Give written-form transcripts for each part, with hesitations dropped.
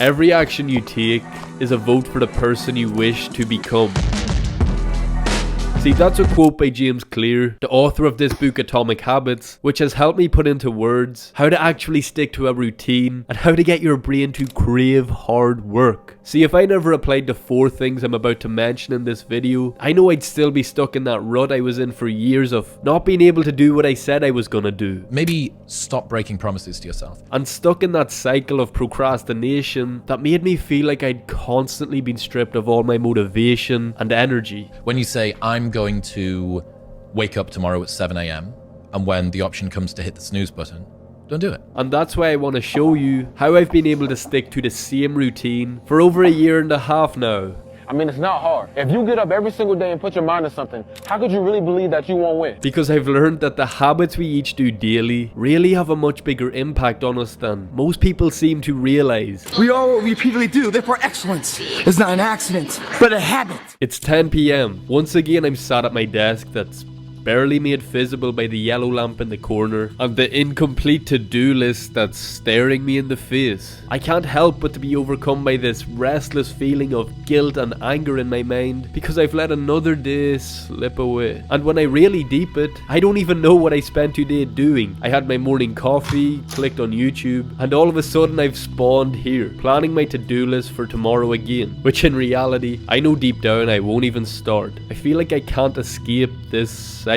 Every action you take is a vote for the person you wish to become. See, that's a quote by James Clear, the author of this book Atomic Habits, which has helped me put into words how to actually stick to a routine and how to get your brain to crave hard work. See, if I never applied the 4 things I'm about to mention in this video, I know I'd still be stuck in that rut I was in for years of not being able to do what I said I was gonna do. Maybe stop breaking promises to yourself. And stuck in that cycle of procrastination that made me feel like I'd constantly been stripped of all my motivation and energy. When you say, I'm going to wake up tomorrow at 7 a.m. and when the option comes to hit the snooze button, don't do it. And that's why I want to show you how I've been able to stick to the same routine for over 1.5 years now. I mean, it's not hard. If you get up every single day and put your mind to something, how could you really believe that you won't win? Because I've learned that the habits we each do daily really have a much bigger impact on us than most people seem to realize. We are what we repeatedly do, therefore excellence is not an accident, but a habit. It's 10 p.m. Once again, I'm sat at my desk that's barely made visible by the yellow lamp in the corner and the incomplete to-do list that's staring me in the face. I can't help but to be overcome by this restless feeling of guilt and anger in my mind because I've let another day slip away. And when I really deep it, I don't even know what I spent today doing. I had my morning coffee, clicked on YouTube, and all of a sudden I've spawned here, planning my to-do list for tomorrow again, which in reality, I know deep down I won't even start. I feel like I can't escape this cycle.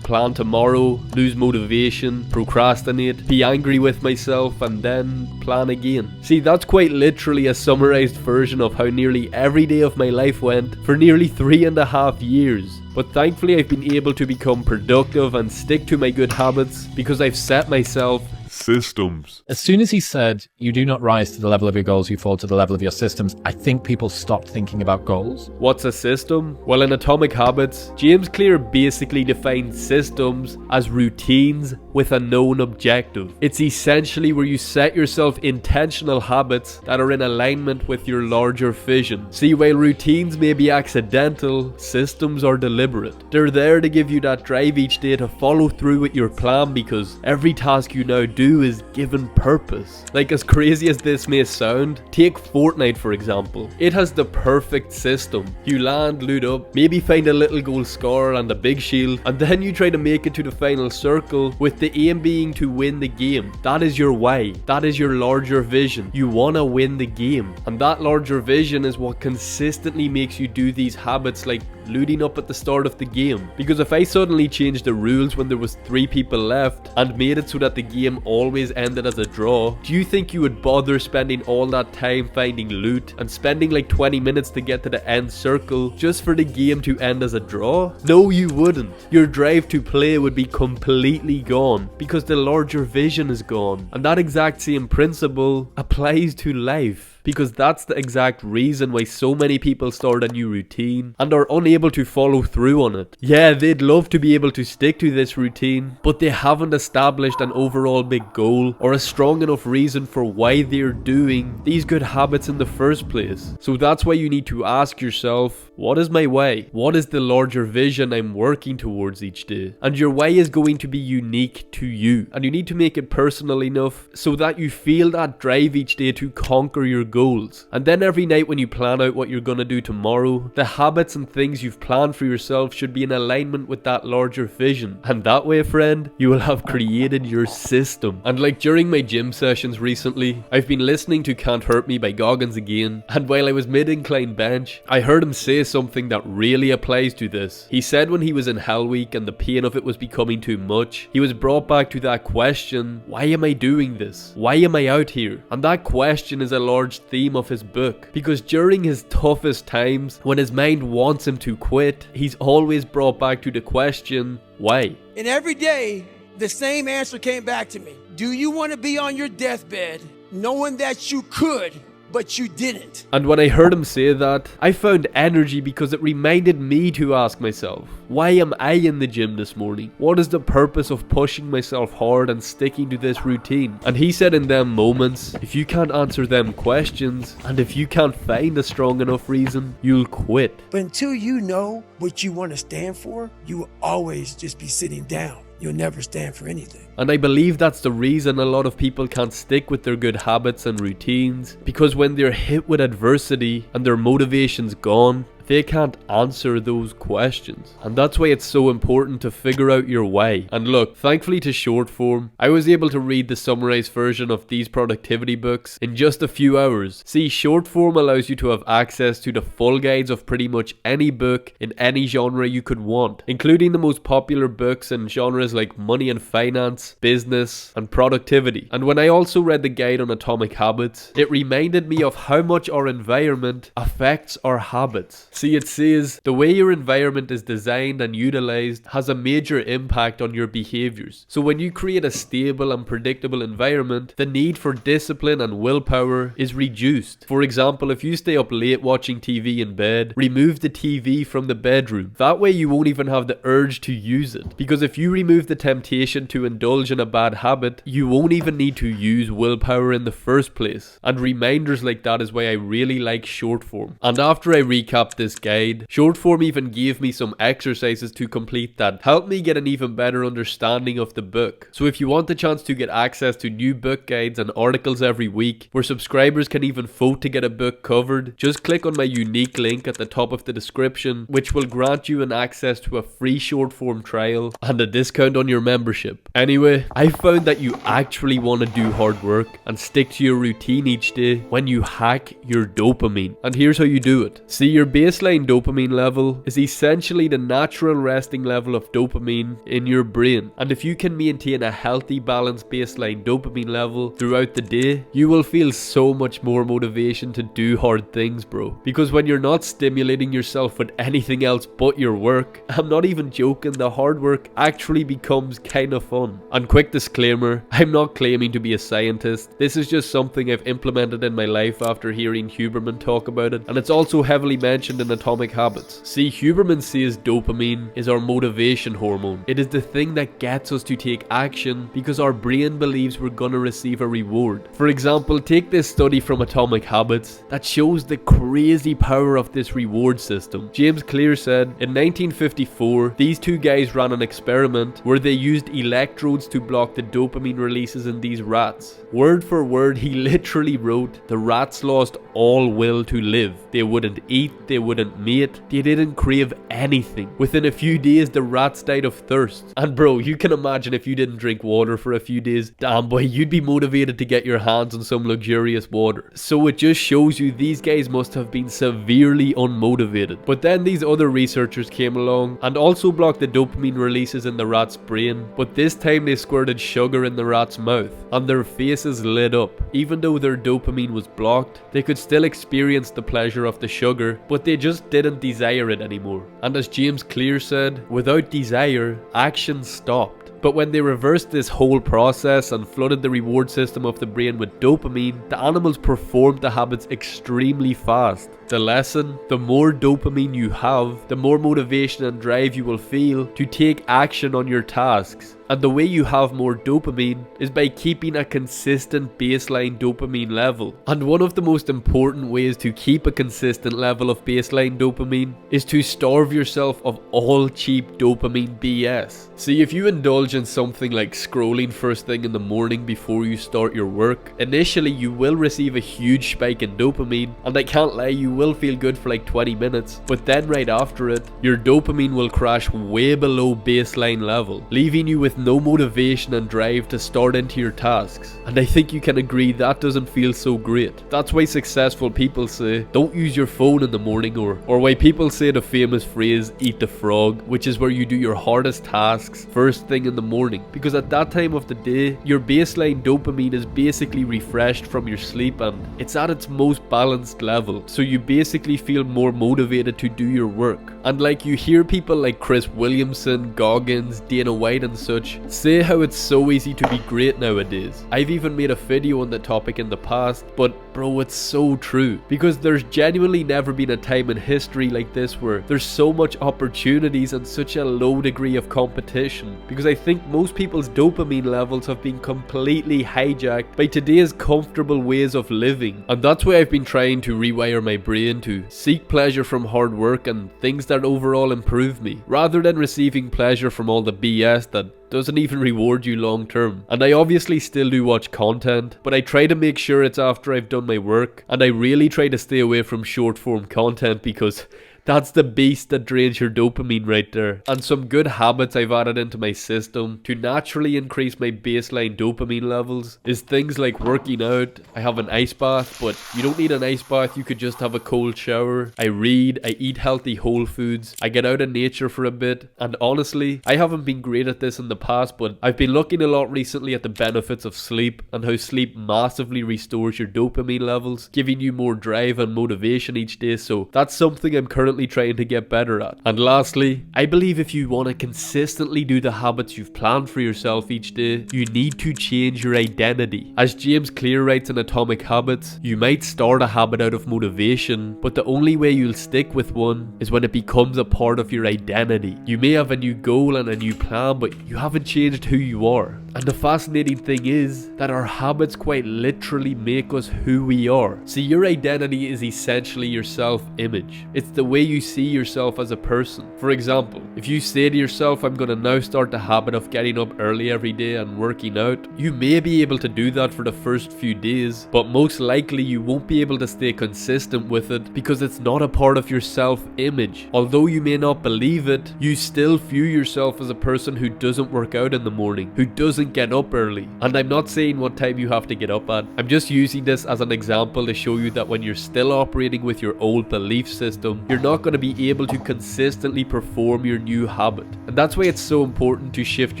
Plan tomorrow, lose motivation, procrastinate, be angry with myself, and then plan again. See, that's quite literally a summarized version of how nearly every day of my life went for nearly 3.5 years. But thankfully I've been able to become productive and stick to my good habits because I've set myself systems. As soon as he said, you do not rise to the level of your goals, you fall to the level of your systems, I think people stopped thinking about goals. What's a system? Well, in Atomic Habits, James Clear basically defines systems as routines with a known objective. It's essentially where you set yourself intentional habits that are in alignment with your larger vision. See, while routines may be accidental, systems are deliberate. They're there to give you that drive each day to follow through with your plan because every task you now do is given purpose. Like, as crazy as this may sound, take Fortnite for example. It has the perfect system. You land, loot up, maybe find a little gold scar and a big shield, and then you try to make it to the final circle with the aim being to win the game. That is your why. That is your larger vision. You want to win the game. And that larger vision is what consistently makes you do these habits like looting up at the start of the game. Because if I suddenly changed the rules when there was 3 people left and made it so that the game always ended as a draw, do you think you would bother spending all that time finding loot and spending like 20 minutes to get to the end circle just for the game to end as a draw? No, you wouldn't. Your drive to play would be completely gone because the larger vision is gone. And that exact same principle applies to life. Because that's the exact reason why so many people start a new routine and are unable to follow through on it. Yeah, they'd love to be able to stick to this routine, but they haven't established an overall big goal or a strong enough reason for why they're doing these good habits in the first place. So that's why you need to ask yourself, what is my why? What is the larger vision I'm working towards each day? And your why is going to be unique to you. And you need to make it personal enough so that you feel that drive each day to conquer your goals. And then every night when you plan out what you're gonna do tomorrow, the habits and things you've planned for yourself should be in alignment with that larger vision. And that way, friend, you will have created your system. And like during my gym sessions recently, I've been listening to Can't Hurt Me by Goggins again, and while I was mid-incline bench, I heard him say something that really applies to this. He said when he was in Hell Week and the pain of it was becoming too much, he was brought back to that question, why am I doing this? Why am I out here? And that question is a large theme of his book, because during his toughest times, when his mind wants him to quit, he's always brought back to the question, why? And every day, the same answer came back to me. Do you want to be on your deathbed knowing that you could, but you didn't? And when I heard him say that, I found energy because it reminded me to ask myself, why am I in the gym this morning? What is the purpose of pushing myself hard and sticking to this routine? And he said in them moments, if you can't answer them questions, and if you can't find a strong enough reason, you'll quit. But until you know what you want to stand for, you will always just be sitting down. you'll never stand for anything. And I believe that's the reason a lot of people can't stick with their good habits and routines, because when they're hit with adversity and their motivation's gone, they can't answer those questions. And that's why it's so important to figure out your why. And look, thankfully to short form, I was able to read the summarized version of these productivity books in just a few hours. See, short form allows you to have access to the full guides of pretty much any book in any genre you could want, including the most popular books in genres like money and finance, business, and productivity. And when I also read the guide on atomic habits, it reminded me of how much our environment affects our habits. See, it says the way your environment is designed and utilized has a major impact on your behaviors. So when you create a stable and predictable environment, the need for discipline and willpower is reduced. For example, if you stay up late watching TV in bed, remove the TV from the bedroom. That way you won't even have the urge to use it. Because if you remove the temptation to indulge in a bad habit, you won't even need to use willpower in the first place. And reminders like that is why I really like short form. And after I recap this guide, short form even gave me some exercises to complete that helped me get an even better understanding of the book. So if you want the chance to get access to new book guides and articles every week, where subscribers can even vote to get a book covered, just click on my unique link at the top of the description, which will grant you an access to a free short form trial and a discount on your membership. Anyway, I found that you actually want to do hard work and stick to your routine each day when you hack your dopamine. And here's how you do it. See, your baseline dopamine level is essentially the natural resting level of dopamine in your brain. And if you can maintain a healthy, balanced baseline dopamine level throughout the day, you will feel so much more motivation to do hard things, bro. Because when you're not stimulating yourself with anything else but your work, I'm not even joking, the hard work actually becomes kind of fun. And quick disclaimer, I'm not claiming to be a scientist. This is just something I've implemented in my life after hearing Huberman talk about it, and it's also heavily mentioned in Atomic Habits. See, Huberman says dopamine is our motivation hormone. It is the thing that gets us to take action because our brain believes we're gonna receive a reward. For example, take this study from Atomic Habits that shows the crazy power of this reward system. James Clear said, in 1954, these two guys ran an experiment where they used electrodes to block the dopamine releases in these rats. Word for word, he literally wrote, the rats lost all will to live. They wouldn't eat, they wouldn't mate, they didn't crave anything. Within a few days, the rats died of thirst. And bro, you can imagine if you didn't drink water for a few days, damn boy, you'd be motivated to get your hands on some luxurious water. So it just shows you these guys must have been severely unmotivated. But then these other researchers came along and also blocked the dopamine releases in the rat's brain, but this time they squirted sugar in the rat's mouth and their faces lit up. Even though their dopamine was blocked, they could still experience the pleasure of the sugar, but they just didn't desire it anymore. And as James Clear said, without desire, action stopped. But when they reversed this whole process and flooded the reward system of the brain with dopamine, the animals performed the habits extremely fast. The lesson: the more dopamine you have, the more motivation and drive you will feel to take action on your tasks. And the way you have more dopamine is by keeping a consistent baseline dopamine level. And one of the most important ways to keep a consistent level of baseline dopamine is to starve yourself of all cheap dopamine BS. See, if you indulge in something like scrolling first thing in the morning before you start your work, initially you will receive a huge spike in dopamine, and I can't lie, you will feel good for like 20 minutes, but then right after it, your dopamine will crash way below baseline level, leaving you with no motivation and drive to start into your tasks. And I think you can agree that doesn't feel so great. That's why successful people say, don't use your phone in the morning, or why people say the famous phrase, eat the frog, which is where you do your hardest tasks first thing in the morning. Because at that time of the day, your baseline dopamine is basically refreshed from your sleep and it's at its most balanced level. So you basically feel more motivated to do your work. And like you hear people like Chris Williamson, Goggins, Dana White and such say how it's so easy to be great nowadays. I've even made a video on the topic in the past, but bro, it's so true. Because there's genuinely never been a time in history like this where there's so much opportunities and such a low degree of competition. Because I think most people's dopamine levels have been completely hijacked by today's comfortable ways of living. And that's why I've been trying to rewire my brain brain to seek pleasure from hard work and things that overall improve me, rather than receiving pleasure from all the BS that doesn't even reward you long term. And I obviously still do watch content, but I try to make sure it's after I've done my work, and I really try to stay away from short form content because that's the beast that drains your dopamine right there. And some good habits I've added into my system to naturally increase my baseline dopamine levels is things like working out. I have an ice bath, but you don't need an ice bath, you could just have a cold shower. I read, I eat healthy whole foods, I get out in nature for a bit. And honestly, I haven't been great at this in the past, but I've been looking a lot recently at the benefits of sleep and how sleep massively restores your dopamine levels, giving you more drive and motivation each day. So that's something I'm currently trying to get better at. And lastly, I believe if you want to consistently do the habits you've planned for yourself each day, you need to change your identity. As James Clear writes in Atomic Habits, you might start a habit out of motivation, but the only way you'll stick with one is when it becomes a part of your identity. You may have a new goal and a new plan, but you haven't changed who you are. And the fascinating thing is that our habits quite literally make us who we are. See, your identity is essentially your self-image. It's the way you see yourself as a person. For example, if you say to yourself, I'm gonna now start the habit of getting up early every day and working out, you may be able to do that for the first few days, but most likely you won't be able to stay consistent with it because it's not a part of your self-image. Although you may not believe it, you still view yourself as a person who doesn't work out in the morning, who doesn't get up early. And I'm not saying what time you have to get up at. I'm just using this as an example to show you that when you're still operating with your old belief system, you're not going to be able to consistently perform your new habit. And that's why it's so important to shift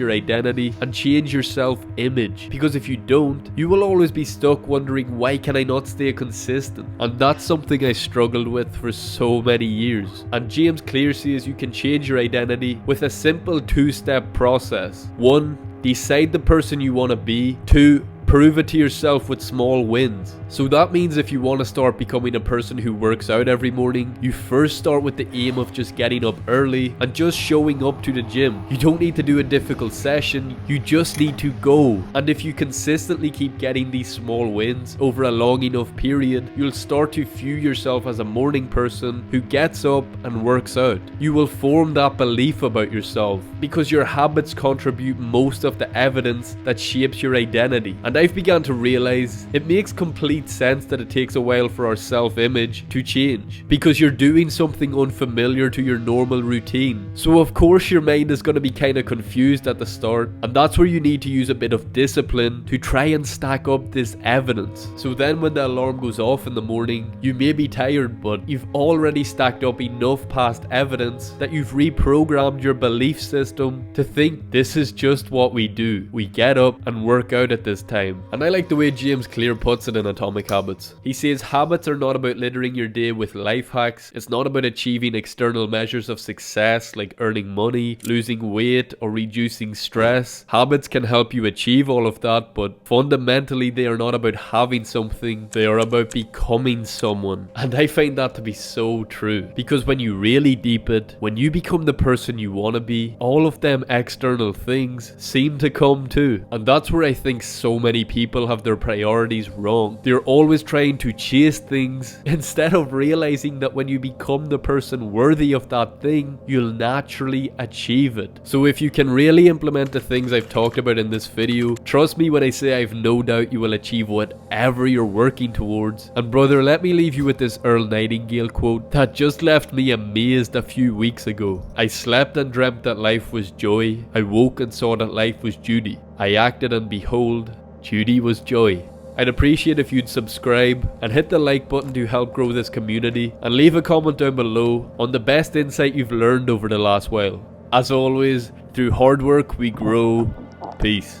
your identity and change your self-image, because if you don't, you will always be stuck wondering, why can I not stay consistent? And that's something I struggled with for so many years. And James Clear says you can change your identity with a simple two-step process. 1. Decide the person you want to be. 2. Prove it to yourself with small wins. So that means if you want to start becoming a person who works out every morning, you first start with the aim of just getting up early and just showing up to the gym. You don't need to do a difficult session, you just need to go. And if you consistently keep getting these small wins over a long enough period, you'll start to view yourself as a morning person who gets up and works out. You will form that belief about yourself because your habits contribute most of the evidence that shapes your identity. And I've begun to realize it makes complete sense that it takes a while for our self-image to change, because you're doing something unfamiliar to your normal routine. So of course your mind is going to be kind of confused at the start, and that's where you need to use a bit of discipline to try and stack up this evidence. So then when the alarm goes off in the morning, you may be tired, but you've already stacked up enough past evidence that you've reprogrammed your belief system to think this is just what we do. We get up and work out at this time. And I like the way James Clear puts it in Atomic Habits. He says habits are not about littering your day with life hacks. It's not about achieving external measures of success like earning money, losing weight, or reducing stress. Habits can help you achieve all of that, but fundamentally they are not about having something, they are about becoming someone. And I find that to be so true, because when you really deep it, when you become the person you want to be, all of them external things seem to come too. And that's where I think so many people have their priorities wrong. They're always trying to chase things instead of realizing that when you become the person worthy of that thing, you'll naturally achieve it. So if you can really implement the things I've talked about in this video, trust me when I say I've no doubt you will achieve whatever you're working towards. And brother, let me leave you with this Earl Nightingale quote that just left me amazed a few weeks ago. I slept and dreamt that life was joy. I woke and saw that life was duty. I acted and behold, duty was joy. I'd appreciate if you'd subscribe and hit the like button to help grow this community, and leave a comment down below on the best insight you've learned over the last while. As always, through hard work we grow. Peace.